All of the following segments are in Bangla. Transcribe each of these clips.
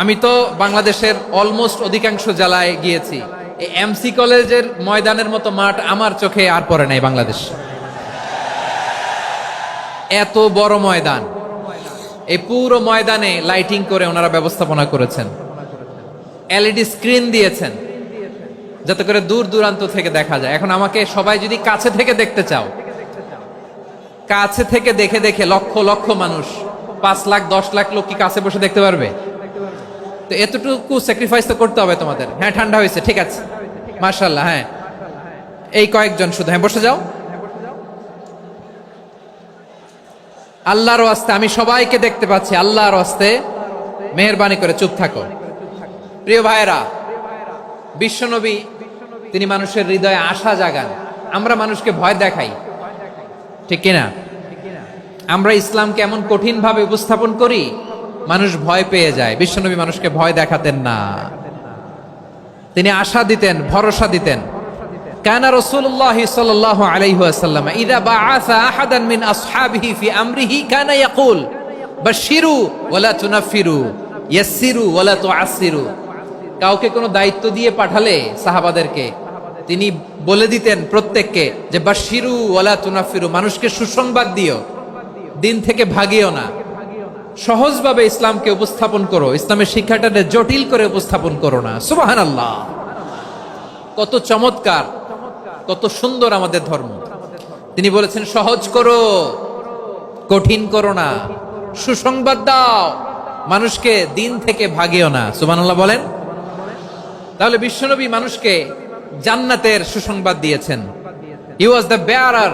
আমি তো বাংলাদেশের অলমোস্ট অধিকাংশ জেলায় গিয়েছি। এই এমসি কলেজের ময়দানের মতো মাঠ আমার চোখে আর পড়ে নাই বাংলাদেশ। এত বড় ময়দান, এই পুরো ময়দানে লাইটিং করে ওনারা ব্যবস্থাপনা করেছেন, এলইডি স্ক্রিন দিয়েছেন যাতে করে দূর দূরান্ত থেকে দেখা যায়। এখন আমাকে সবাই যদি কাছে থেকে দেখতে চাও, কাছে থেকে দেখে দেখে লক্ষ লক্ষ মানুষ, 5 লাখ 10 লাখ লোক কি কাছে বসে দেখতে পারবে? তো এতটুকু স্যাক্রিফাইস তো করতে হবে তোমাদের। হ্যাঁ, ঠান্ডা হয়েছে, ঠিক আছে, মাশাআল্লাহ। হ্যাঁ, এই কয়েকজন শুধু, হ্যাঁ বসে যাও। আল্লাহর ওয়াস্তে আমি সবাইকে দেখতে পাচ্ছি, আল্লাহর ওয়াস্তে মেহেরবানি করে চুপ থাকো। প্রিয় ভাইয়েরা, বিশ্বনবী তিনি মানুষের হৃদয়ে আশা জাগান। আমরা মানুষকে ভয় দেখাই, ঠিক কিনা? আমরা ইসলামকে এমন কঠিন ভাবে উপস্থাপন করি, মানুষ ভয় পেয়ে যায়। বিশ্বনবী মানুষকে ভয় দেখাতেন না, তিনি আশা দিতেন, ভরসা দিতেন। কানা রাসূলুল্লাহ সাল্লাল্লাহু আলাইহি ওয়াসাল্লাম ইযা বাআসা আহাদান মিন আসহাবিহি ফি আমরিহি কানা ইয়াকুল বাশশিরু ওয়ালা তুনাফিরু ইয়াসসিরু ওয়ালা তুআসসিরু। কাউকে কোনো দায়িত্ব দিয়ে পাঠালে সাহাবাদেরকে তিনি বলে দিতেন প্রত্যেককে যে বাশশিরু ওয়ালা তুনাফিরু, মানুষকে সুসংবাদ দিও, দিন থেকে ভাগিও না। সহজভাবে ইসলামকে উপস্থাপন করো, ইসলামের শিক্ষাটাকে জটিল করে উপস্থাপন করো না। সুবহানাল্লাহ, কত চমৎকার, কত সুন্দর আমাদের ধর্ম। তিনি বলেছেন সহজ করো, কঠিন করো না, সুসংবাদ দাও, মানুষকে দিন থেকে ভাগিও না। সুবহানাল্লাহ বলেন। তাহলে বিশ্বনবী মানুষকে জান্নাতের সুসংবাদ দিয়েছেন। He was the bearer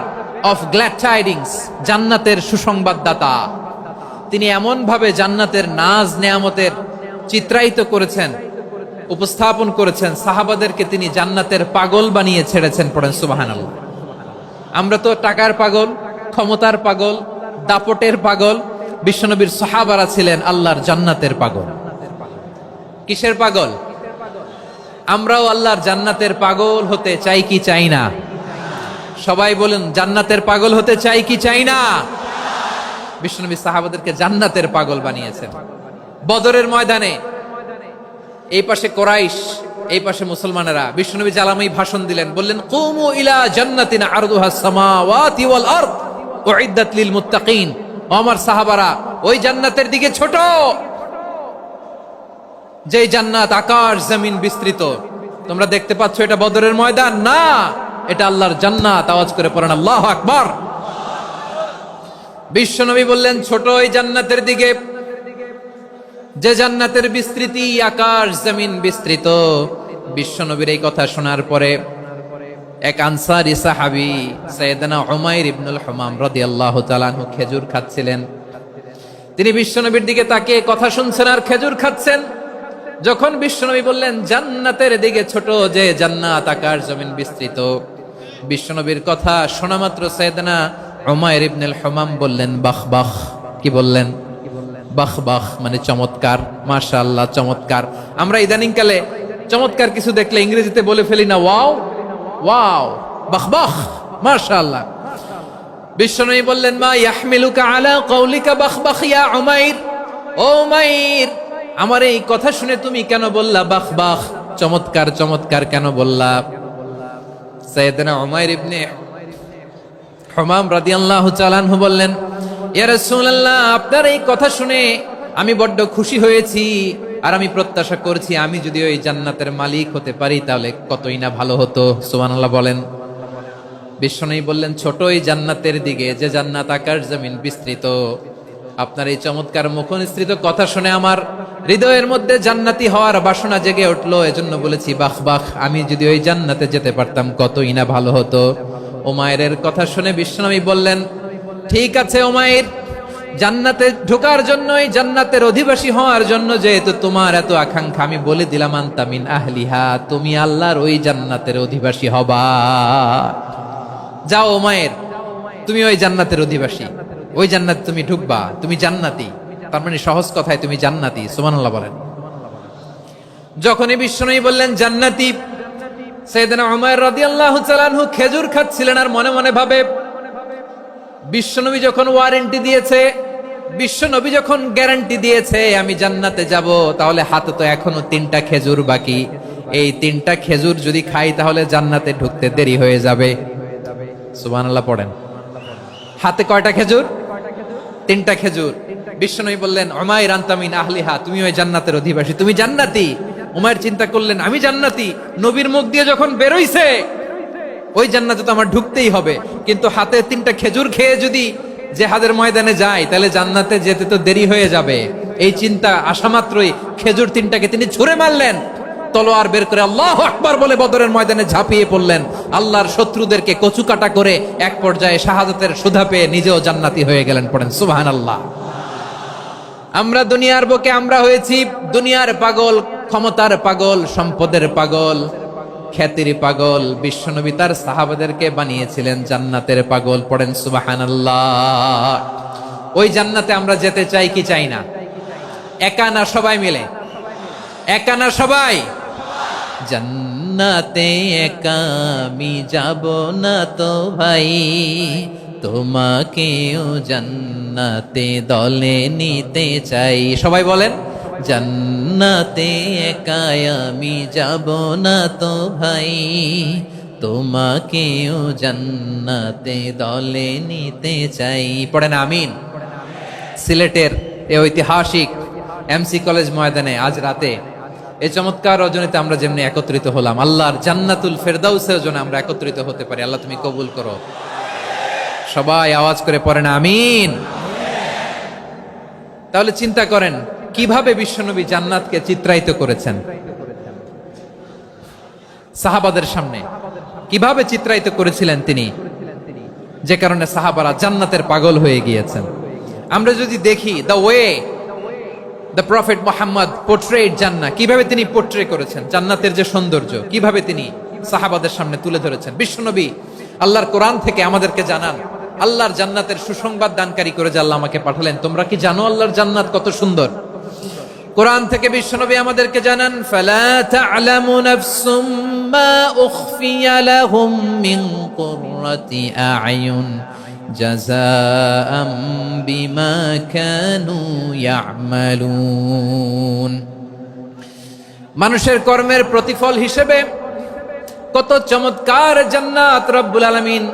of glad tidings, জান্নাতের সুসংবাদদাতা। তিনি এমন ভাবে জান্নাতের নাজ নেয়ামতের চিত্রায়িত করেছেন, উপস্থাপন করেছেন, সাহাবাদেরকে তিনি জান্নাতের পাগল বানিয়ে ছেড়েছেন। পড়েন সুবহানাল্লাহ। আমরা তো টাকার পাগল, ক্ষমতার পাগল, দাপটের পাগল। বিশ্বনবীর সাহাবারা ছিলেন আল্লাহর জান্নাতের পাগল। কিসের পাগল? আমরাও আল্লাহর জান্নাতের পাগল হতে চাই কি চাই না? সবাই বলেন, জান্নাতের পাগল হতে চাই কি চাই না? বিশ্বনবী সাহাবাদেরকে জান্নাতের পাগল বানিয়েছেন। বদরের ময়দানে এই পাশে কোরাইশ, এই পাশে মুসলমানেরা। বিশ্বনবী জালামাই ভাষণ দিলেন, বললেন কুমু ইলা জান্নাতিন আরদুহাস সামাওয়াতি ওয়াল আরদ উইদ্দাত লিল মুত্তাকিন। আমার সাহাবারা, ওই জান্নাতের দিকে ছোট, যে জান্নাত আকাশ জমিন বিস্তৃত। তোমরা দেখতে পাচ্ছ এটা বদরের ময়দান না, এটা আল্লাহর জান্নাত। আওয়াজ করে পড়েন আল্লাহু আকবার। বিশ্বনবী বললেন ছোট ওই জান্নাতের দিকে, যে জান্নাতের বিস্তৃতি আকাশ জমিন বিস্তৃত। বিশ্বনবীর এই কথা শোনার পরে এক আনসারী সাহাবী সাইয়েদনা উমাইর ইবনুল হুমাম রাদিয়াল্লাহু তাআলা আনহু খেজুর খাচ্ছিলেন। তিনি বিশ্বনবীর দিকে তাকিয়ে কথা শুনছেন আর খেজুর খাচ্ছেন। যখন বিশ্বনবী বললেন জান্নাতের দিকে ছোট, যে জান্নাত আকাশ জমিন বিস্তৃত, বিশ্বনবীর কথা শোনা মাত্র সাইয়েদনা উমাইর ইবনুল হুমাম বললেন বাহ বাহ। কি বললেন? বাহ বাহ, মানে চমৎকার, মাশাআল্লাহ, চমৎকার। আমরা ইদানিং কালে চমৎকার কিছু দেখলে ইংরেজিতে বলে ফেলি না, ওয়াও ওয়াও, বাহ বাহ, মাশাআল্লাহ। বিশ্বনবী বললেন মা ইয়াহমিলুকা আলা কওলিকা বাহ বাহ ইয়া উমাইর। ও উমাইর, আমার এই কথা শুনে তুমি কেন বললা বাহ বাহ, চমৎকার চমৎকার কেন বললা? সাইয়েদনা উমাইর ইবনে হুমাম রাদিয়াল্লাহু তাআলা আনহু বললেন ইয়া রাসূলুল্লাহ, আপনার এই কথা শুনে আমি বড্ড খুশি হয়েছি, আর আমি প্রত্যাশা করছি আমি যদি ওই জান্নাতের মালিক হতে পারি তাহলে কতই না ভালো হতো। সুবহানাল্লাহ বলেন। বিশ্বনবী বললেন ছোট ওই জান্নাতের দিকে, যে জান্নাত আকাশ জমিন বিস্তৃত। আপনার এই চমৎকার মুখনিসৃত কথা শুনে আমার হৃদয়ের মধ্যে জান্নাতি হওয়ার বাসনা জেগে উঠলো, এজন্য বলেছি বাহ বাহ, আমি যদি ওই জান্নাতে যেতে পারতাম কতই না ভালো হতো। উমাইরের কথা শুনে বিশ্বনবী বললেন ঠিক আছে উমাইর, জান্নাতে ঢোকার জন্য, এই জান্নাতের অধিবাসী হওয়ার জন্য যেহেতু তোমার এত আকাঙ্ক্ষা, আমি বলে দিলাম আনতা মিন আহলিহা, তুমি আল্লাহর ওই জান্নাতের অধিবাসী হবা। যাও উমাইর, তুমি ওই জান্নাতের অধিবাসী, ওই জান্নাতে তুমি ঢুকবা, তুমি জান্নাতি। তার মানে সহজ কথায় তুমি জান্নাতি। সুবহানাল্লাহ বলেন। যখনই বিশ্বনবী বললেন জান্নাতি, সাইয়েদনা উমাইর রাদিয়াল্লাহু তাআলা আনহু খেজুর খাচ্ছিলেন আর মনে মনে ভাবে বিশ্বনবী যখন ওয়ারেন্টি দিয়েছে বিশ্ব নবী যখন গ্যারান্টি দিয়েছে আমি জান্নাতে যাব, তাহলে হাতে তো এখনো 3টা খেজুর বাকি। এই 3টা খেজুর যদি খাই তাহলে জান্নাতে ঢুকতে দেরি হয়ে যাবে। সুবহানাল্লাহ পড়েন। হাতে কয়টা খেজুর? 3টা খেজুর। বিশ্বনবী বললেন উমাইর আনতা মিন আহলিহা, তুমি ওই জান্নাতের অধিবাসী, তুমি জান্নাতি। উমাইর চিন্তা করলেন আমি জান্নাতি, নবীর মুখ দিয়ে যখন বেরোইছে ওই জান্নাতে তো আমার ঢুকতেই হবে, কিন্তু হাতে 3টা খেজুর খেয়ে যদি জিহাদের ময়দানে যাই তাহলে জান্নাতে যেতে তো দেরি হয়ে যাবে। এই চিন্তা আসা মাত্রই খেজুর 3টাকে তিনি ছুঁড়ে মারলেন, তলোয়ার বের করে আল্লাহু আকবার বলে বদরের ময়দানে ঝাঁপিয়ে পড়লেন। আল্লাহর শত্রুদেরকে কচুকাটা করে এক পর্যায়ে শাহাদাতের সুধা পেয়ে নিজেও জান্নাতি হয়ে গেলেন। পড়েন সুবহানাল্লাহ। আমরা দুনিয়ার বুকে আমরা হয়েছি দুনিয়ার পাগল, ক্ষমতার পাগল, সম্পদের পাগল, খ্যাতির পাগল। বিশ্বনবী তার সাহাবাদেরকে বানিয়েছিলেন জান্নাতের পাগল। পড়েন সুবহানাল্লাহ। ওই জান্নাতে আমরা যেতে চাই কি চাই না? একা না সবাই মিলে? একা না সবাই? জান্নাতে একা আমি যাব না তো ভাই, তোমাকেও জান্নাতে দলে নিতে চাই। সবাই বলেন জান্নাতে একা আমি যাব না তো ভাই, তোমাকেও জান্নাতে দলে নিতে চাই। পড়েন আমিন। সিলেটের এই ঐতিহাসিক এমসি কলেজ ময়দানে আজ রাতে এই চমৎকার রজনীতে আমরা যেমনি একত্রিত হলাম, আল্লাহর জান্নাতুল ফেরদাউসের জন্য আমরা একত্রিত হতে পারি। আল্লাহ তুমি কবুল করো। সবাই আওয়াজ করে পড়েন আমিন। তাহলে চিন্তা করেন কিভাবে বিশ্বনবী জান্নাতকে চিত্রায়িত করেছেন সাহাবাদের সামনে, কিভাবে চিত্রায়িত করেছিলেন তিনি, যে কারণে সাহাবারা জান্নাতের পাগল হয়ে গিয়েছেন। আমরা যদি দেখি the way the prophet Muhammad portrait জান্নাত, কিভাবে তিনি পোর্ট্রে করেছেন জান্নাতের যে সৌন্দর্য, কিভাবে তিনি সাহাবাদের সামনে তুলে ধরেছেন। বিশ্বনবী আল্লাহর কোরআন থেকে আমাদেরকে জানান আল্লাহর জান্নাতের সুসংবাদ দানকারী করে যে আল্লাহ আমাকে পাঠালেন। তোমরা কি জানো আল্লাহর জান্নাত কত সুন্দর? কোরআন থেকে বিশ্বনবী আমাদেরকে জানান ফালা তা'লামু নাফসুম মা উখফিয়া লাহুম মিন কুররাতি আ'য়ুন জাযাআম বিমা কানু ইয়া'মালুন। মানুষের কর্মের প্রতিফল হিসেবে কত চমৎকার জান্নাত রব্বুল আলামিন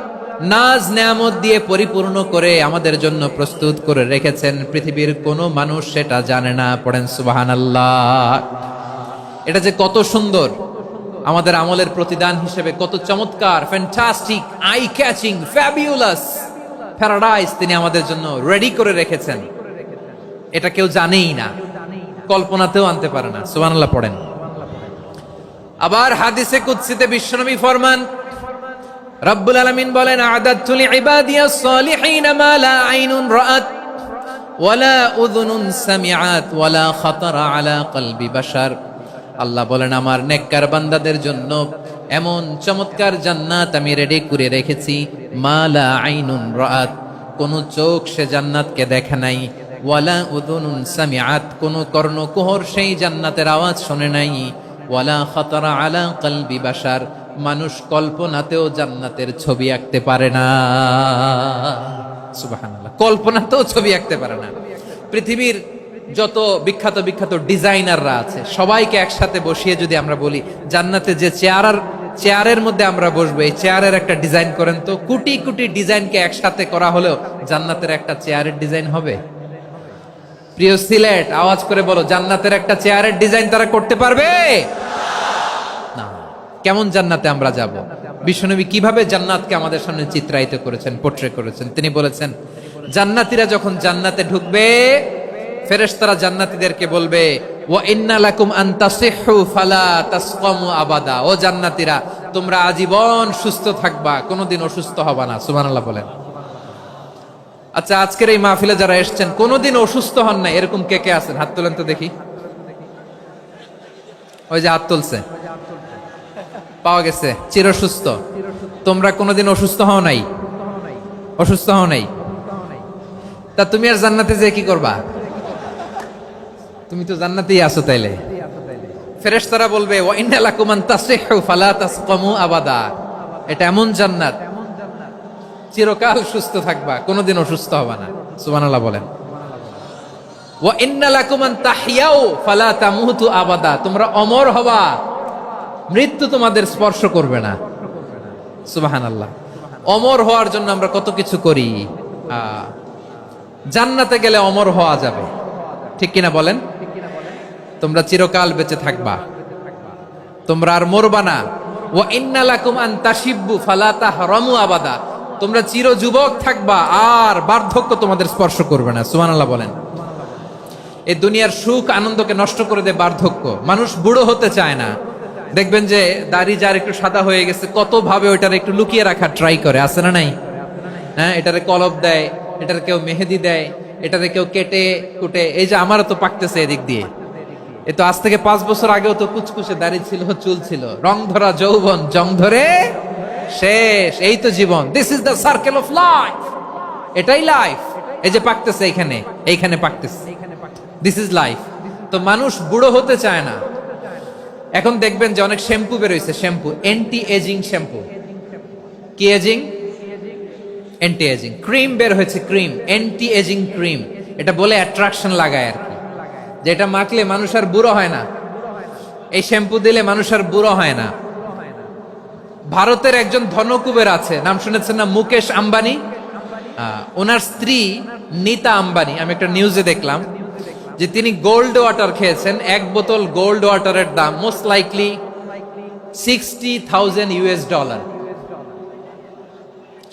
নাজ নেয়ামত দিয়ে পরিপূর্ণ করে আমাদের জন্য প্রস্তুত করে রেখেছেন। পৃথিবীর কোনো মানুষ সেটা জানে না। পড়েন সুবহানাল্লাহ। এটা যে কত সুন্দর, আমাদের আমলের প্রতিদান হিসেবে কত চমৎকার, fantastic, eye catching, fabulous paradise তিনি আমাদের জন্য রেডি করে রেখেছেন। এটা কেউ জানেই না, কল্পনাতেও আনতে পারে না। সুবহানাল্লাহ পড়েন। আবার হাদিসে কুদসিতে বিশ্বনবী ফরমান, রব্বুল আলামিন বলেন আ'দাতু লিইবাদিয়াস সালিহিন মা লা আইনুন রাআত ওয়ালা উযুনুন সামিআত ওয়ালা খাতারা আলা কলবি বাশার। আল্লাহ বলেন আমার নেককার বান্দাদের জন্য এমন চমৎকার জান্নাত আমি রেডি করে রেখেছি, মা লা আইনুন রাআত, কোন চোখ সে জান্নাতকে দেখে নাই, ওয়ালা উযুনুন সামিআত, কোন কর্ণকুহর সেই জান্নাতের আওয়াজ শুনে নাই, ওয়ালা খাতারা আলা কলবি বাশার, মানুষ কল্পনাতেও জান্নাতের ছবি আঁকতে পারে না। সুবহানাল্লাহ, কল্পনাতেও ছবি আঁকতে পারে না। পৃথিবীর যত বিখ্যাত বিখ্যাত ডিজাইনাররা আছে সবাইকে একসাথে বসিয়ে যদি আমরা বলি জান্নাতে যে চেয়ারের মধ্যে আমরা বসবো, এই চেয়ারের একটা ডিজাইন করেন তো, কোটি কোটি ডিজাইনকে একসাথে করা হলেও জান্নাতের একটা চেয়ারের ডিজাইন হবে? প্রিয় সিলেট, আওয়াজ করে বলো, জান্নাতের একটা চেয়ারের ডিজাইন তারা করতে পারবে না। কেমন জান্নাতে আমরা যাব? বিশ্বনবী কিভাবে জান্নাতকে আমাদের সামনে চিত্রায়িত করেছেন, পোর্ট্রে করেছেন। তিনি বলেছেন জান্নাতীরা যখন জান্নাতে ঢুকবে ফেরেশতারা জান্নাতীদেরকে বলবে ওয়া ইন্না লাকুম আন তাসিহু ফালা তাসকামু আবাদা, ও জান্নাতীরা তোমরা আজীবন সুস্থ থাকবা, কোনোদিন অসুস্থ হবা না। সুবহানাল্লাহ বলেন। আচ্ছা, আজকের এই মাহফিলে যারা এসেছেন কোনোদিন অসুস্থ হন না এরকম কে কে আছেন? হাত তোলেন তো দেখি। ওই যে হাত তুলছে, পাওয়া গেছে, চিরসুস্থ। তোমরা কোনোদিন অসুস্থ হও নাই? অসুস্থ হও নাই? তা তুমি আর জান্নাতে যে কি করবা? তুমি তো জান্নাতেই আছো তাইলে। ফেরেশতারা বলবে ওয়া ইন্না লাকুম আন তাসিহু ফালা তাসকামু আবাদা, এটা এমন জান্নাত চিরকাল সুস্থ থাকবা, কোনোদিন অসুস্থ হবা না। সুবহানাল্লাহ বলেন। ওয়া ইন্না লাকুম আন তাহইয়াউ ফালা তামুতু আবাদা, তোমরা অমর হবা, মৃত্যু তোমাদের স্পর্শ করবে না। সুবহানাল্লাহ। অমর হওয়ার জন্য আমরা কত কিছু করি। জান্নাতে গেলে অমর হওয়া যাবে, ঠিক কিনা বলেন? তোমরা চিরকাল বেঁচে থাকবা, তোমরা আর মরবা না। ওয়া ইন্না লাকুম আন তাশিব্বু ফালা তাহরামু আবাদা, তোমরা চির যুবক থাকবা, আর বার্ধক্য তোমাদের স্পর্শ করবে না। সুবহানাল্লাহ বলেন। এই দুনিয়ার সুখ আনন্দকে নষ্ট করে দেয় বার্ধক্য। মানুষ বুড়ো হতে চায় না। দেখবেন যে দাড়ি যার একটু সাদা হয়ে গেছে, কত ভাবে ওইটার একটু লুকিয়ে রাখার ট্রাই করে, আছে না নাই? হ্যাঁ, এটারে কলপ দেয়, এটার কেউ মেহেদি দেয়, এটারে কেউ কেটে কুটে। এই যে আমারও তো পাকতেছে এদিক দিয়ে, এ তো আজ থেকে 5 বছর আগেও তো কুচকুচে দাড়ি ছিল, চুল ছিল, রং ধরা যৌবন জং ধরে শেষ। এই তো জীবন। This is the circle of life. এটাই লাইফ। এই যে পাকতেছে এইখানে, এইখানে পাকতেছে, দিস ইজ লাইফ। তো মানুষ বুড়ো হতে চায় না। এখন দেখবেন যে অনেক শ্যাম্পু বেরোইছে, শ্যাম্পু অ্যান্টি এজিং শ্যাম্পু। কি এজিং? Anti ageing. ক্রিম বের হয়েছে, ক্রিম, অ্যান্টি এজিং ক্রিম। এটা বলে অ্যাট্রাকশন লাগায় আর কি, যেটা মাখলে মানুষ আর বুড়ো হয় না। এই শ্যাম্পু দিলে মানুষ আর বুড়ো হয় না। ভারতের একজন ধনকুবের আছে, নাম শুনেছেন না? মুকেশ আম্বানি। ওনার স্ত্রী নীতা আম্বানি, আমি একটা নিউজে দেখলাম যে তিনি গোল্ড ওয়াটার খেয়েছেন। 1 বোতল গোল্ড ওয়াটারের দাম মোস্ট লাইকলি $60,000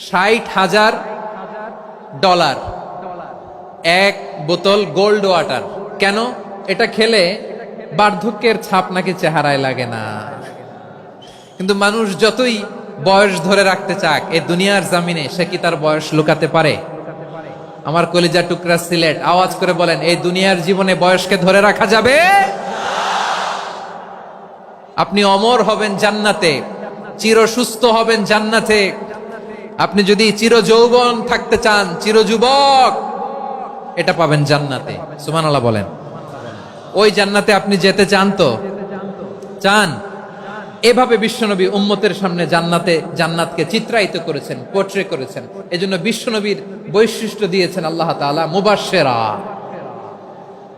$60,000 1 বোতল গোল্ড ওয়াটার। কেন? এটা খেলে বার্ধক্যের ছাপ নাকি চেহারায় লাগে না। কিন্তু মানুষ যতই বয়স ধরে রাখতে চাক এই দুনিয়ার জামিনে, সে কি তার বয়স লুকাতে পারে? আমার কলিজা টুকরা সিলেট, আওয়াজ করে বলেন, এই দুনিয়ার জীবনে বয়সকে ধরে রাখা যাবে? আপনি অমর হবেন জান্নাতে, চির সুস্থ হবেন জান্নাতে। আপনি যদি চির যৌবন থাকতে চান, চির যুবক, এটা পাবেন জান্নাতে। সুবহানাল্লাহ বলেন। ওই জান্নাতে আপনি যেতে চান তো? চান? এভাবে বিশ্বনবী উম্মতের সামনে জান্নাতকে চিত্রায়িত করেছেন, পোর্ট্রে করেছেন। এজন্য বিশ্বনবীর বৈশিষ্ট্য দিয়েছেন আল্লাহ তাআলা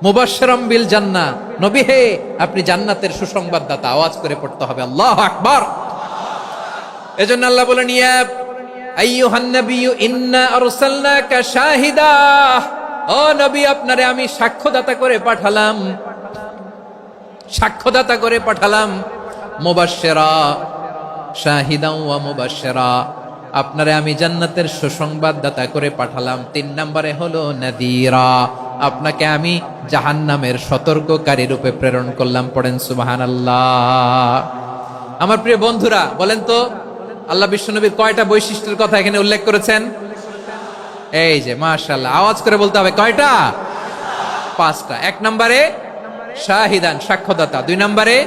মুবাশশিরাম বিল জান্নাহ। নবী হে, আপনি জান্নাতের সুসংবাদদাতা। আওয়াজ করে পড়তে হবে আল্লাহু আকবার। এজন্য আল্লাহ বলেন, ইয়া আইয়ুহান নাবিয়্যু ইন্না আরসালনাকা শাহিদা, ও নবী, আপনারে আমি সাক্ষ্যদাতা করে পাঠালাম, সাক্ষ্যদাতা করে পাঠালাম। মুবাশশিরা, শাহিদাও ওয়া মুবাশশিরা, আপনারে আমি জান্নাতের সুসংবাদদাতা করে পাঠালাম। 3 নম্বরে হলো নাযীরা, আপনাকে আমি জাহান্নামের সতর্ককারী রূপে প্রেরণ করলাম। পড়েন সুবহানাল্লাহ। আমার প্রিয় বন্ধুরা, বলেন তো আল্লাহ বিশ্বনবীর কয়টা বৈশিষ্ট্যের কথা এখানে উল্লেখ করেছেন? এই যে মাশাআল্লাহ, আওয়াজ করে বলতে হবে, কয়টা? 5টা। 1 নম্বরে শাহিদান, সাক্ষ্যদাতা। 2 নম্বরে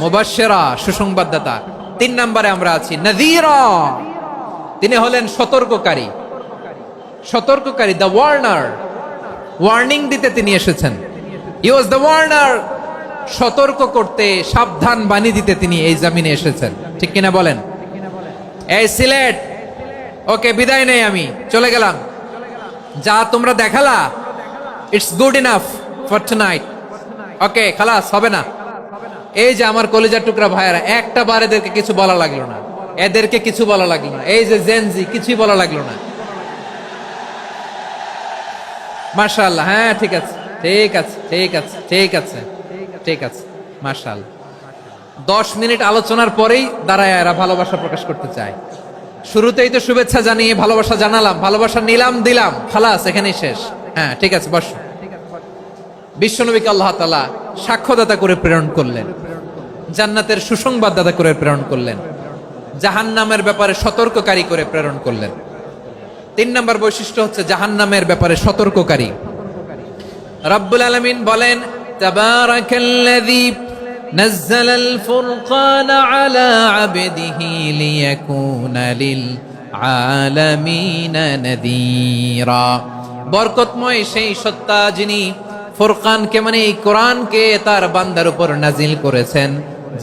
মুবাশশিরা, সুসংবাদদাতা। 3 নম্বরে আমরা আছি নাযীরা, তিনি হলেন সতর্ককারী। সতর্ককারী, দ্য ওয়ার্নার, ওয়ার্নিং দিতে তিনি এসেছেন। হি ওয়াজ দ্য ওয়ার্নার, সতর্ক করতে, সাবধান বাণী দিতে তিনি এই জমিনে এসেছেন। ঠিক কিনা বলেন? এই সিলেট, ওকে, বিদায় নেই, আমি চলে গেলাম। যা তোমরা দেখালা, it's good enough for tonight. Okay, খালাস, হবে না। এই যে আমার কলিজার টুকরা ভাইয়েরা, একটা বার এদেরকে কিছু বলা লাগলো না, এদেরকে কিছু বলা লাগলো না। এই যে জেনজি, কিছুই বলা লাগলো না। মাশাআল্লাহ। হ্যাঁ, ঠিক আছে, ঠিক আছে, ঠিক আছে, ঠিক আছে, ঠিক আছে, মাশাআল্লাহ। 10 মিনিট আলোচনার পরেই দাঁড়ায় এরা ভালোবাসা প্রকাশ করতে চায়। শুরুতেই তো শুভেচ্ছা জানিয়ে ভালোবাসা জানালাম, ভালোবাসা নিলাম, দিলাম, খালাস, এখানেই শেষ। হ্যাঁ, ঠিক আছে, বস। বিশ্বনবীকে আল্লাহ তাআলা সাক্ষ্যদাতা করে প্রেরণ করলেন, জান্নাতের সুসংবাদদাতা করে প্রেরণ করলেন, জাহান্নামের ব্যাপারে সতর্ককারী করে প্রেরণ করলেন। 3 নম্বর বৈশিষ্ট্য হচ্ছে জাহান্নামের ব্যাপারে সতর্ককারী। রব্বুল আলামিন বলেন, তাবারাকাল্লাযী নাযালাল ফুরকানা আলা আবদিহি লিয়াকুনা লিল আলামিনা নাযীরা। বরকতময় সেই সত্তা যিনি ফুরকানকে, মানে এই কোরআনকে তার বান্দার উপর নাজিল করেছেন,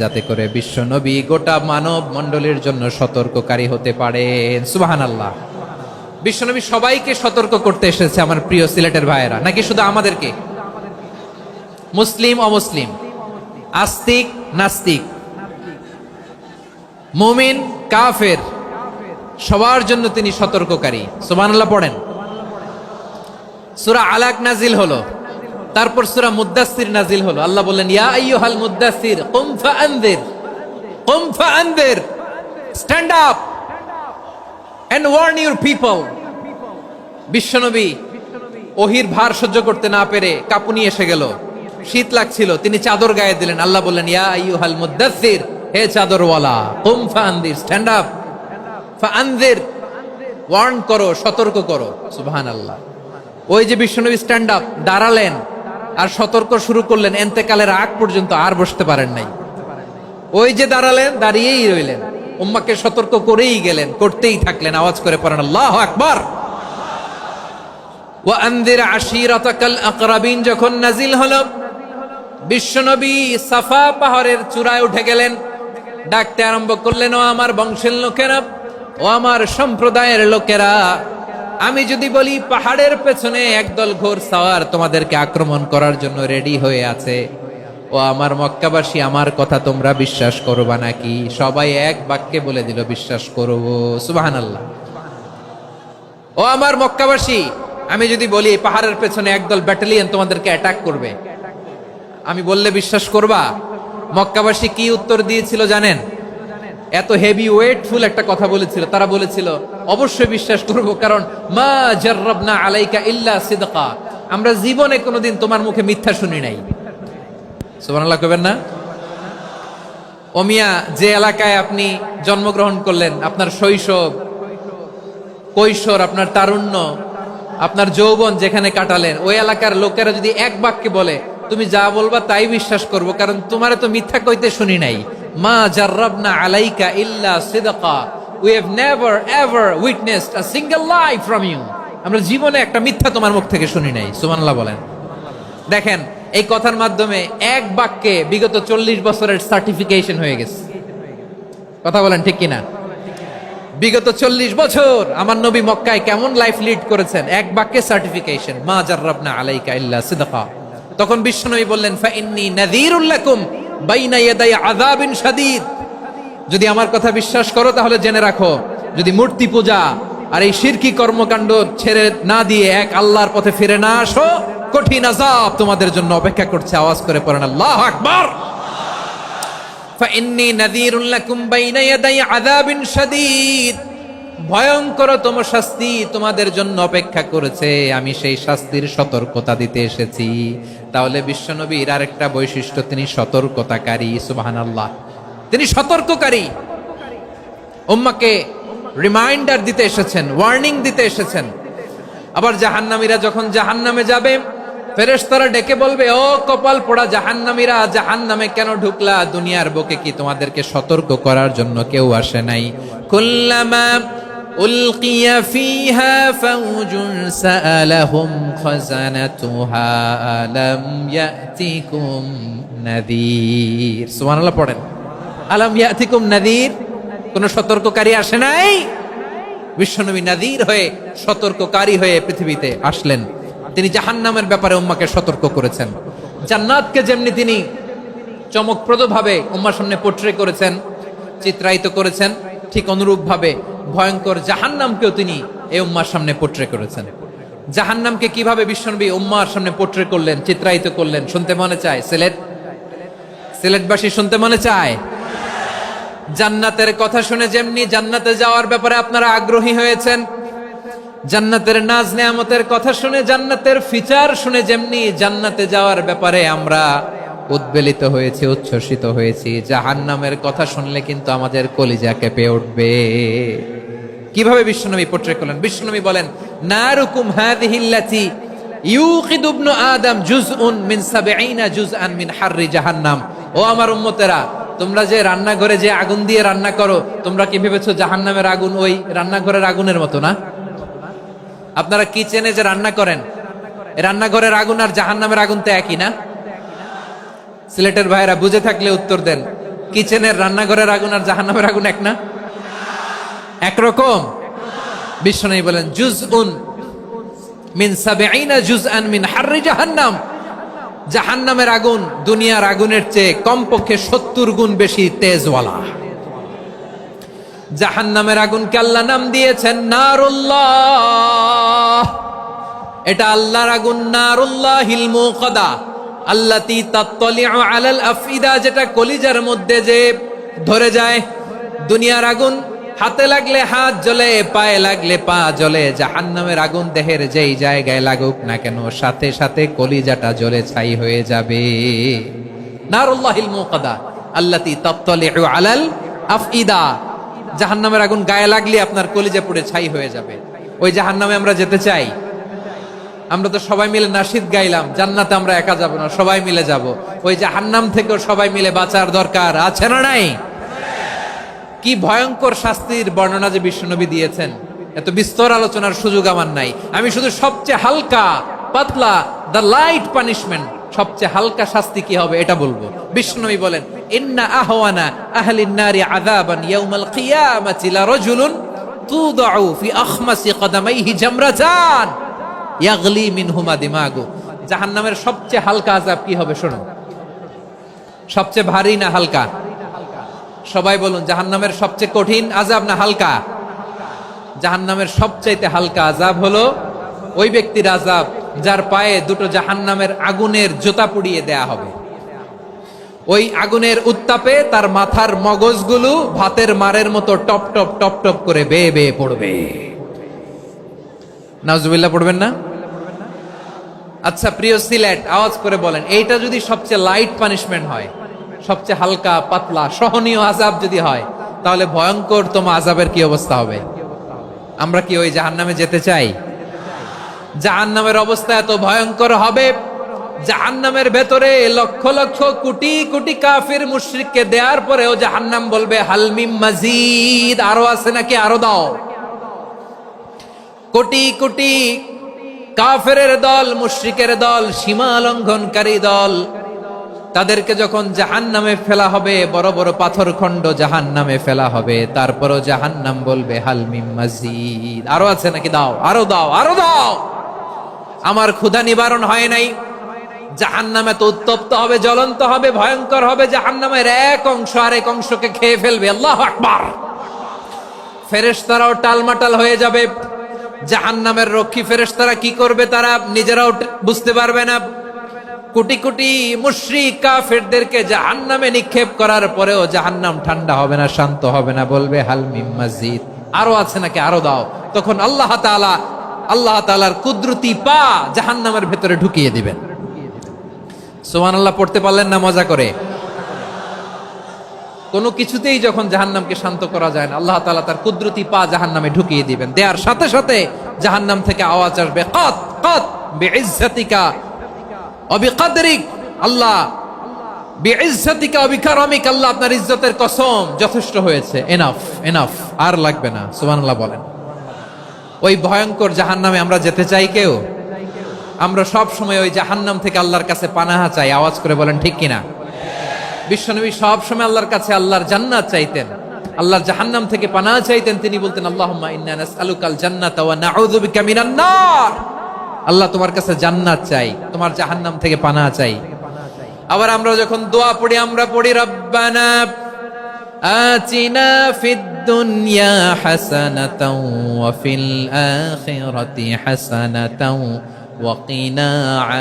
যাতে করে বিশ্ব নবী গোটা মানব মণ্ডলীর জন্য সতর্ককারী হতে পারেন। সুবহানাল্লাহ। বিশ্বনবী সবাইকে সতর্ক করতে এসেছে, আমার প্রিয় সিলেটের ভাইয়েরা, নাকি শুধু আমাদেরকে? মুসলিম অমুসলিম, আস্তিক নাস্তিক, মুমিন কাফের, সবার জন্য তিনি সতর্ককারী। সুবহানাল্লাহ পড়েন। সূরা আলাক নাজিল হলো, তারপর সূরা মুদ্দাসসির নাজিল হলো। আল্লাহ বললেন, ইয়া আইয়ুহাল মুদ্দাসসির কুম ফাআনযির, কুম ফাআনযির, stand up and warn your people. বিশ্বনবী ওহির ভার সহ্য করতে না পেরে কাঁপুনি এসে গেল, শীত লাগছিল, তিনি চাদর গায়ে দিলেন। আল্লাহ বললেন, ইয়া আইয়ুহাল মুদ্দাসসির, হে চাদরওয়ালা, কুম ফাআনযির, স্ট্যান্ড আপ, ফাআনযির, ওয়ার্ন করো, সতর্ক করো। সুবহানাল্লাহ। ওই যে বিশ্বনবী স্ট্যান্ড আপ, দাঁড়ালেন আর সতর্ক শুরু করলেন, এন্তেকালের আগ পর্যন্ত আর বসতে পারেন নাই। ওই যে দাঁড়ালেন, দাঁড়িয়েই রইলেন, উম্মাকে সতর্ক করেই গেলেন, করতেই থাকলেন। আওয়াজ করে পড়েন আল্লাহু আকবার। ওয়া আনযির আশীরাতাকাল আকরাবিন যখন নাজিল হলো, বিশ্বনবী সাফা পাহাড়ের চূড়ায় উঠে গেলেন, ডাকতে আরম্ভ করলেন, ও আমার বংশের লোকেরা, ও আমার সম্প্রদায়ের লোকেরা, আমি যদি বলি পাহাড়ের পেছনে একদল ঘোড়সাওয়ার তোমাদেরকে আক্রমণ করার জন্য রেডি হয়ে আছে, ও আমার মক্কাবাসী, আমার কথা তোমরা বিশ্বাস করবা নাকি? সবাই এক বাক্যে বলে দিল, বিশ্বাস করব। সুবহানাল্লাহ। ও আমার মক্কাবাসী, আমি যদি বলি পাহাড়ের পেছনে একদল ব্যাটালিয়ন তোমাদেরকে অ্যাটাক করবে, আমি বললে বিশ্বাস করবা? মক্কাবাসী কি উত্তর দিয়েছিল জানেন? এত হেভি ওয়েটফুল একটা কথা বলেছিল। তারা বলেছিল, অবশ্যই বিশ্বাস করব, কারণ মা জাররাবনা আলাইকা ইল্লা সিদকা, আমরা জীবনে কোনোদিন তোমার মুখে মিথ্যা শুনি নাই। সুবহানাল্লাহ কইবেন না? ও মিয়া, যে এলাকায় আপনি জন্মগ্রহণ করলেন, আপনার শৈশব, কৈশোর, আপনার তারুণ্য, আপনার যৌবন যেখানে কাটালেন, ওই এলাকার লোকেরা যদি এক বাক্যে বলে তুমি যা বলবা তাই বিশ্বাস করব, কারণ তোমারে তো মিথ্যা কইতে শুনি নাই। মা জাররাবনা আলাইকা ইল্লা সিদকা, we have never ever witnessed a single lie from you, আমরা জীবনে একটা মিথ্যা তোমার মুখ থেকে শুনি নাই। সুবহানাল্লাহ বলেন। দেখেন, এই কথার মাধ্যমে এক বাক্যে বিগত 40 বছরের সার্টিফিকেশন হয়ে গেছে। কথা বলেন ঠিক কিনা? বিগত 40 বছর আমার নবী মক্কায় কেমন লাইফ লিড করেছেন, এক বাক্যে সার্টিফিকেশন, মা জাররাবনা আলাইকা ইল্লা সিদকা। তখন বিশ্বনবী বললেন, ফাইন্নী নাযীরুল লাকুম বাইনা ইয়াদাই আযাবিন শাদীদ, যদি আমার কথা বিশ্বাস করো তাহলে জেনে রাখো, যদি মূর্তি পূজা আর এই শিরকি কর্মকাণ্ড ছেড়ে না দিয়ে এক আল্লাহর পথে ফিরে না আসো, কঠিন আযাব তোমাদের জন্য অপেক্ষা করছে। আওয়াজ করে পড়েন আল্লাহু আকবার। ফাইন্নী নাযীরুল লাকুম বাইনা ইয়াদাই আযাবিন শাদীদ, ভয়ঙ্করতম শাস্তি তোমাদের জন্য অপেক্ষা করেছে, আমি সেই শাস্তির সতর্কতা দিতে এসেছি। তাহলে বিশ্বনবীর আরেকটা বৈশিষ্ট্য, তিনি সতর্কতাকারী। সুবহানাল্লাহ, তিনি সতর্ককারী, উম্মাকে রিমাইন্ডার দিতে এসেছেন, ওয়ার্নিং দিতে এসেছেন। আবার জাহান্নামীরা যখন জাহান্নামে যাবে, ফেরেশতারা ডেকে বলবে, ও কপাল পোড়া জাহান্নামীরা, জাহান্নামে কেন ঢুকলা? দুনিয়ার বুকে কি তোমাদেরকে সতর্ক করার জন্য কেউ আসে নাই? কুল্লামা উলকিয়া ফিহা ফাউজুন সাআলাহুম খাযানাতুহা আলাম ইয়াতিকুম নাযীর। সুবহানাল্লাহ পড়েন। আলাম ইয়াতিকুম নাযীর, কোন সতর্ককারী আসে নাই? বিশ্বনবী নাযীর হয়ে, সতর্ককারী হয়ে পৃথিবীতে আসলেন। তিনি জাহান্নামের ব্যাপারে উম্মাকে সতর্ক করেছেন। জান্নাতকে যেমনি তিনি চমকপ্রদভাবে উম্মার সামনে পোট্রে করেছেন, চিত্রায়িত করেছেন, ঠিক অনুরূপ ভাবে ভয়ঙ্কর জাহান্নামকেও তিনি এই উম্মার সামনে পোট্রে করেছেন। জাহান্নামকে কিভাবে বিশ্বনবী উম্মার সামনে পোট্রে করলেন, চিত্রায়িত করলেন, শুনতে মনে চায়? সিলেটবাসী শুনতে মনে চায়? জান্নাতের কথা শুনে যেমনি জান্নাতে যাওয়ার ব্যাপারে আপনারা আগ্রহী হয়েছেন, জান্নাতের নাজ নেয়ামতের কথা শুনে, জান্নাতের ফিচার শুনে যেমনি জান্নাতে যাওয়ার ব্যাপারে আমরা উদ্বেলিত হয়েছি, উচ্ছ্বসিত হয়েছি, জাহান্নামের কথা শুনলে কিন্তু আমাদের কলিজা কেঁপে উঠবে। কিভাবে বিশ্বনবী পোট্রে করলেন? বিশ্বনবী বলেন, নারুকুম হাযিহিল্লাতী ইউকিদু ইবনু আদম জুজউন মিন ৭০ জুজআন মিন হাররি জাহান্নাম। ও আমার উম্মতেরা, তোমরা যে রান্নাঘরে যে আগুন দিয়ে রান্না করো, তোমরা কি ভেবেছো জাহান্নামের আগুন ওই রান্নাঘরের আগুনের মতো না? আপনারা কিচেনে যে রান্না করেন, রান্নাঘরের আগুন আর জাহান্নামের আগুন তো একই না? সিলেটের ভাইরা বুঝে থাকলে উত্তর দেন, কিচেনের রান্নাঘরের আগুন আর জাহান্নামের আগুন এক না? একরকম? বিশ্বনবী বলেন, জুজউন মিন ৭০ জুজআন মিন হাররি জাহান্নাম, জাহান্নামের আগুন দুনিয়ার আগুনের চেয়ে কমপক্ষে 70 গুণ বেশি তেজওয়ালা। জাহান্নামের আগুনকে আল্লাহ নাম দিয়েছেন নারুল্লাহ। এটা আল্লাহর আগুন, নারুল্লাহিল মুকাদা আল্লাতী তাত্তালিউ আলাল আফইদা, যেটা কলিজার মধ্যে যে ধরে যায়। দুনিয়ার আগুন হাতে লাগলে হাত জ্বলে, পায়ে লাগলে পা জ্বলে। জাহান্নামের আগুন দেহের যেই জায়গায় লাগুক না কেন সাথে সাথে কলিজাটা জ্বলে ছাই হয়ে যাবে। নারুল্লাহিল মুকাদা আল্লাতী তাত্তালিউ আলাল আফইদা, জাহান্নামের আগুন গায়ে লাগলে আপনার কলিজা পুড়ে ছাই হয়ে যাবে। ওই জাহান্নামে আমরা যেতে চাই? আমরা তো সবাই মিলে নাশিদ গাইলাম, জান্নাতে আমরা একা যাব না, সবাই মিলে যাব। ওই জাহান্নাম থেকেও সবাই মিলে বাঁচার দরকার আছে না নাই? কি ভয়ঙ্কর শাস্তির বর্ণনা যে বিশ্বনবী দিয়েছেন, এত বিস্তর আলোচনার সুযোগ আমার নাই। আমি শুধু সবচেয়ে হালকা পাতলা, দ্য লাইট পানিশমেন্ট, সবচেয়ে হালকা শাস্তি কি হবে এটা বলবো। বিশ্বনবী বলেন, ইন্না আহওয়ানা আহলিন নারি আযাবান ইয়াউমাল কিয়ামাতি লারাজুলুন তুদাউ ফি আখমাসি কদামাইহি জামরাতান ইয়াগলি মিনহুমা দিমাগু। জাহান্নামের সবচেয়ে হালকা আযাব কি হবে শোনো। সবচেয়ে ভারী না হালকা? সবাই বলুন, জাহান্নামের সবচেয়ে কঠিন আযাব না হালকা? জাহান্নামের সবচাইতে হালকা আযাব হলো ওই ব্যক্তির আযাব যার পায়ে দুটো জাহান্নামের আগুনের জুতা পুড়িয়ে দেয়া হবে। ওই আগুনের উত্তাপে তার মাথার মগজগুলো ভাতের মারের মতো টপ টপ টপ টপ করে বেয়ে বেয়ে পড়বে। নাউজুবিল্লাহ পড়বেন না? আচ্ছা প্রিয় সিলেট, আওয়াজ করে বলেন, এইটা যদি সবচেয়ে লাইট পানিশমেন্ট হয়, সবচেয়ে হালকা পাতলা সহনীয় আযাব যদি হয়, তাহলে ভয়ঙ্কর তোমা আযাবের কি অবস্থা হবে? আমরা কি ওই জাহান্নামে যেতে চাই? জাহান্নামের অবস্থা এত ভয়ঙ্কর হবে, জাহান্নামের ভেতরে লক্ষ লক্ষ কোটি কোটি কাফির মুশরিককে দেওয়ার পরেও জাহান্নাম বলবে হাল মিম মাজিদ, আরো আছে নাকি, আরো দাও। কোটি কোটি কাফেরের দল, মুশরিকের দল, সীমা লঙ্ঘনকারী দল, তাদেরকে যখন জাহান্নামে ফেলা হবে, বড় বড় পাথরখণ্ড জাহান্নামে ফেলা হবে, তারপরও জাহান্নাম বলবে হাল মিম মাজিদ, আরো আছে নাকি, দাও, আরো দাও, আরো দাও। আমার ক্ষুধা নিবারণ হয় নাই। জাহান্নামে তো উত্তপ্ত হবে, জ্বলন্ত হবে, ভয়ঙ্কর হবে। জাহান্নামের এক অংশ আরেক অংশকে খেয়ে ফেলবে। আল্লাহু আকবার। ফেরেশতারাও টালমাটাল হয়ে যাবে। জাহান্নামের রক্ষী ফেরেশতারা কি করবে তারা নিজেরাও বুঝতে পারবে না। কোটি কোটি মুশরিক কাফেরদেরকে জাহান্নামে নিক্ষেপ করার পরেও জাহান্নাম ঠান্ডা হবে না, শান্ত হবে না, বলবে হাল মিম মাজিদ, আরো আছে নাকি, আরো দাও। তখন আল্লাহ তাআলার কুদরতি পা জাহান্নামের ভেতরে ঢুকিয়ে দিবেন। সুবহানাল্লাহ পড়তে পারলেন না মজা করে? কোনো কিছুতেই যখন জাহান্নামকে শান্ত করা যায় না, আল্লাহ তাআলা তার কুদরতি পা জাহান্নামে ঢুকিয়ে দিবেন। দেয়ার সাথে সাথে জাহান্নাম থেকে আওয়াজ আসবে, কাত কাত বিইজ্জাতিকা ওয়া বিকদরিক, আল্লাহ বিইজ্জাতিকা ওয়া বিকারামিক, আল্লাহ আপনার ইজ্জতের কসম, যথেষ্ট হয়েছে, এনাফ এনাফ, আর লাগবে না। সুবহানাল্লাহ বলেন। ওই ভয়ঙ্কর জাহান্নামে আমরা যেতে চাই কেউ? আমরা সব সময় ওই জাহান্নাম থেকে আল্লাহর কাছে পানাহা চাই। আওয়াজ করে বলেন ঠিক কিনা? বিশ্বনবী সব সময় আল্লাহর কাছে আল্লাহর জান্নাত চাইতেন, আল্লাহর জাহান্নাম থেকে পানাহা চাইতেন। তিনি বলতেন আল্লাহুম্মা ইন্না নাসআলুকাল জান্নাতা ওয়া নাউযু বিকা মিনান নার। আল্লাহ তোমার কাছে জান্নাত চাই, তোমার জাহান্নাম থেকে পানাহা চাই। আবার আমরা যখন দোয়া পড়ি, আমরা পড়ি রব্বানা আতিনা ফিদ দুনিয়া হাসানাতাও ওয়া ফিল আখিরাতি হাসানাতাও ওয়া কিনা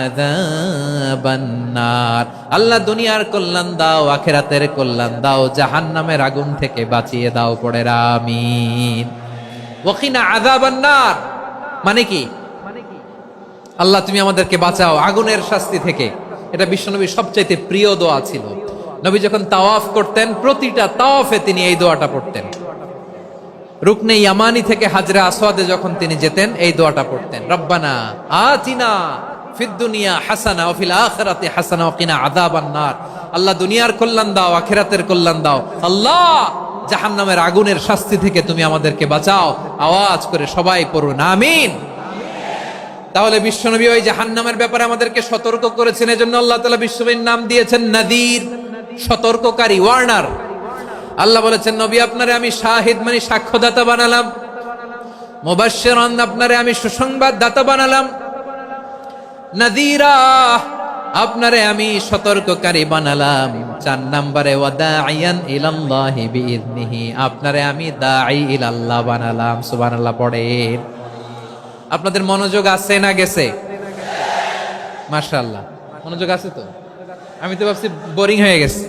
আযাবান নার। আল্লাহ দুনিয়ার কল্যাণ দাও, আখিরাতের কল্যাণ দাও, জাহান্নামের আগুন থেকে বাঁচিয়ে দাও, পড়ে আমিন। ওয়া কিনা আযাবান নার মানে কি? আল্লাহ তুমি আমাদেরকে বাঁচাও আগুনের শাস্তি থেকে। এটা বিশ্বনবীর সবচাইতে প্রিয় দোয়া ছিল। নবী যখন তাওয়াফ করতেন, প্রতিটা তাওয়াফে তিনি এই দোয়াটা পড়তেন। রুকনে ইয়ামানি থেকে হাজরা আসওয়াদে যখন তিনি যেতেন, এই দোয়াটা পড়তেন, রব্বানা আতিনা ফিদ দুনিয়া হাসানা ওয়া ফিল আখিরাতি হাসানা ওয়া কিনা আযাবান নার। আল্লাহ দুনিয়ার কল্যাণ দাও, আখিরাতের কল্যাণ দাও। আল্লাহ জাহান্নামের আগুনের শাস্তি থেকে তুমি আমাদেরকে বাঁচাও। আওয়াজ করে সবাই পড়ুন আমিন। তাহলে বিশ্বনবী ওই জাহান্নামের ব্যাপারে আমাদেরকে সতর্ক করেছেন। এজন্য আল্লাহ তাআলা বিশ্বনবীর নাম দিয়েছেন নাদির, সতর্ককারী, ওয়ার্নার। আল্লাহ বলেছেন নবী আপনারে আমি শাহিদ মানে সাক্ষ্যদাতা বানালাম, মুবাশশিরান আপনারে আমি সুসংবাদ দাতা বানালাম, নাদিরা আপনারে আমি সতর্ককারী বানালাম। 4 নম্বরে ওয়াদাইয়ান ইলাল্লাহি বিইذনিহি, আপনারে আমি দাঈ ইলাল্লাহ বানালাম। সুবহানাল্লাহ পড়েন। আপনাদের মনোযোগ আছে না গেছে? মাশাআল্লাহ, মনোযোগ আছে তো? আমি তো ভাবছি বোরিং হয়ে গেছে।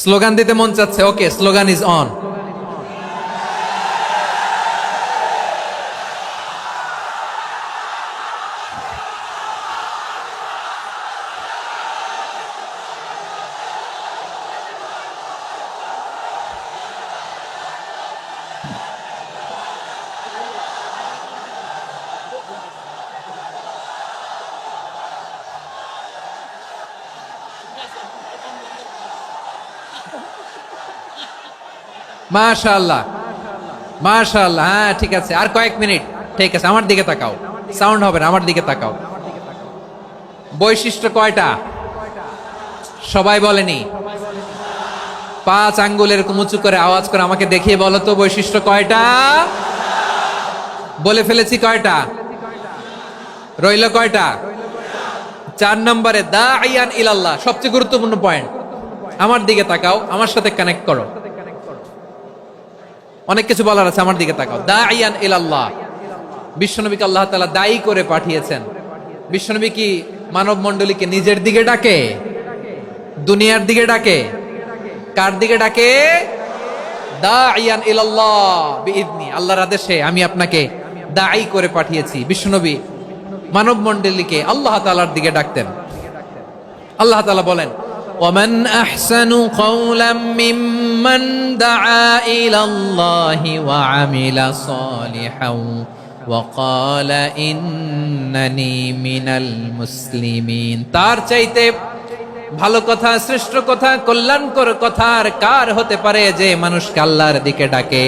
স্লোগান দিতে মন চাচ্ছে। ওকে, স্লোগান ইজ অন। মাশাআল্লাহ, মাশাআল্লাহ। হ্যাঁ, ঠিক আছে, আর কয়েক মিনিট। ঠিক আছে, আমার দিকে তাকাও। সাউন্ড হবে না, আমার দিকে তাকাও। বৈশিষ্ট্য কয়টা? সবাই বলেনি। 5 আঙ্গুল এরকম উঁচু করে আওয়াজ করে আমাকে দেখিয়ে বলো তো, বৈশিষ্ট্য কয়টা? বলে ফেলেছি কয়টা? রইল কয়টা? 4 নম্বরে দাঈয়ান ইলাল্লাহ, সবচেয়ে গুরুত্বপূর্ণ পয়েন্ট। আমার দিকে তাকাও, আমার সাথে কানেক্ট করো। অনেক কিছু বলার আছে, আমার দিকে তাকাও। দাঈয়ান ইলাল্লাহ, বিশ্বনবীকে আল্লাহ তাআলা দায়ী করে পাঠিয়েছেন। বিশ্বনবী কি মানব মণ্ডলীকে নিজের দিকে ডাকে? দুনিয়ার দিকে ডাকে? কার দিকে ডাকে? দাঈয়ান ইলাল্লাহ বিইذনি, আল্লাহর আদেশে আমি আপনাকে দায়ী করে পাঠিয়েছি। বিশ্বনবী মানব মণ্ডলীকে আল্লাহ তাআলার দিকে ডাকতেন। আল্লাহ তাআলা বলেন, ومن أحسن قولا ممن دعا إلى الله وعمل صالحا وقال إنني من المسلمين। তার চাইতে ভালো কথা, শ্রেষ্ঠ কথা, কল্যাণকর কথা আর কার হতে পারে যে মানুষকে আল্লাহর দিকে ডাকে,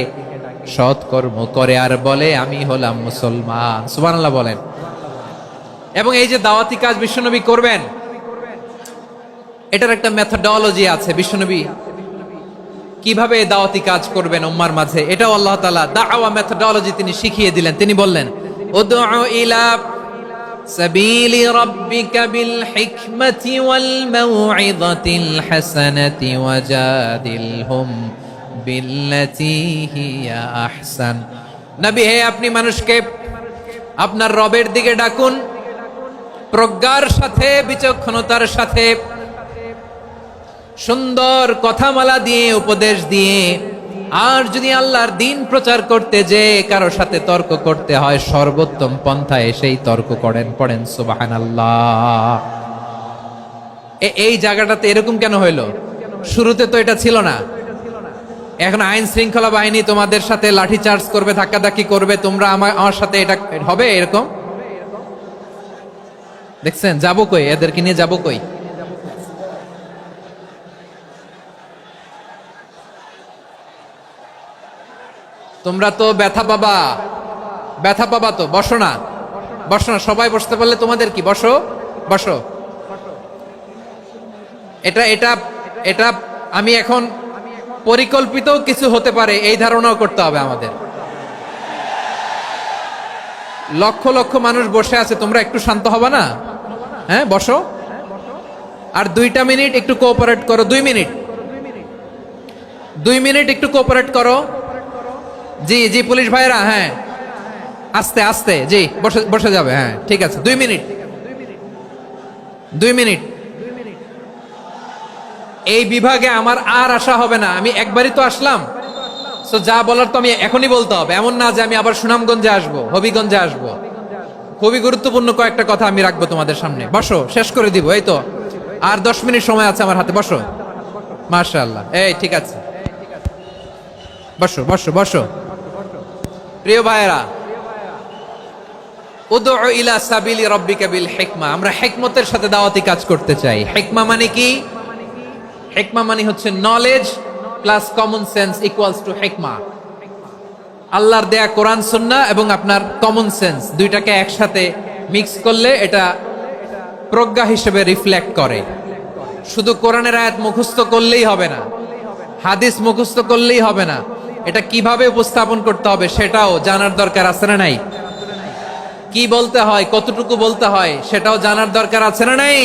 সৎ কর্ম করে আর বলে আমি হলাম মুসলমান। সুবহানাল্লাহ বলেন। এবং এই যে দাওয়াতি কাজ বিশ্বনবী করবেন, এটার একটা মেথডোলজি আছে। বিশ্বনবী কিভাবে দাওয়াতি কাজ করবেন উম্মার মাঝে, এটাও আল্লাহ তাআলা দাওয়া মেথডোলজি তিনি শিখিয়ে দিলেন। তিনি বললেন, উদউ ইলা সাবিলি রাব্বিকা বিল হিকমাতি ওয়াল মাউইযাতিল হাসানাতি ওয়াজাদিলহুম বিল্লাতী হিয়া আহসান। নবী হে, আপনি মানুষকে আপনার রবের দিকে ডাকুন প্রজ্ঞার সাথে, বিচক্ষণতার সাথে, সুন্দর কথামালা দিয়ে, উপদেশ দিয়ে। আর যদি আল্লাহর দিন প্রচার করতে যে কারো সাথে তর্ক করতে হয়, সর্বোত্তম পন্থায় সেই তর্ক করেন। পড়েন সুবহানাল্লাহ। এই জায়গাটাতে এরকম কেন হইলো? শুরুতে তো এটা ছিল না। এখন আইন শৃঙ্খলা বাহিনী তোমাদের সাথে লাঠি চার্জ করবে, ধাক্কাধাক্কি করবে, তোমরা আমার সাথে এটা হবে এরকম? দেখছেন? যাবো কই? এদেরকে নিয়ে যাবো কই? তোমরা তো ব্যথা পাবা, ব্যথা পাবা তো। বসো না, বসো না। সবাই বসতে পারলে তোমাদের কি? বসো, বসো। এটা এটা এটা আমি এখন পরিকল্পিত কিছু হতে পারে এই ধারণাও করতে হবে আমাদের। লক্ষ লক্ষ মানুষ বসে আছে, তোমরা একটু শান্ত হবে না? হ্যাঁ, বসো। আর 2টা মিনিট একটু কোঅপারেট করো। 2 মিনিট, 2 মিনিট একটু কোঅপারেট করো। জি জি, পুলিশ ভাইরা, হ্যাঁ, আস্তে আস্তে। জি, বসে বসে যাবে। হ্যাঁ, ঠিক আছে। 2 মিনিট, 2 মিনিট। এই বিভাগে আমার আর আসা হবে না। আমি একবারই তো আসলাম, তো যা বলার তো আমি এখনই বলতে হবে। এমন না যে আমি আবার সুনামগঞ্জে আসবো, হবিগঞ্জে আসবো। খুবই গুরুত্বপূর্ণ কয়েকটা কথা আমি রাখবো তোমাদের সামনে। বসো, শেষ করে দিব। এই তো আর 10 মিনিট সময় আছে আমার হাতে। বসো। মাশাআল্লাহ। এই ঠিক আছে, বসো বসো বসো। প্রিয় ভাইয়েরা, উদউ ইলা সাবিলি রাব্বিকা বিল হিকমা, আমরা হিকমতের সাথে দাওয়াতি কাজ করতে চাই। হিকমা মানে কি? হিকমা মানে হচ্ছে knowledge plus common sense equals to হিকমা। আল্লাহর দেয়া কোরআন সুন্নাহ এবং আপনার কমন সেন্স, দুইটাকে একসাথে মিক্স করলে এটা প্রজ্ঞা হিসেবে রিফ্লেক্ট করে। শুধু কোরআনের আয়াত মুখস্থ করলেই হবে না, হাদিস মুখস্থ করলেই হবে না, এটা কিভাবে উপস্থাপন করতে হবে সেটাও জানার দরকার আছে না নাই? কি বলতে হয়, কতটুকু বলতে হয় সেটাও জানার দরকার আছে না নাই?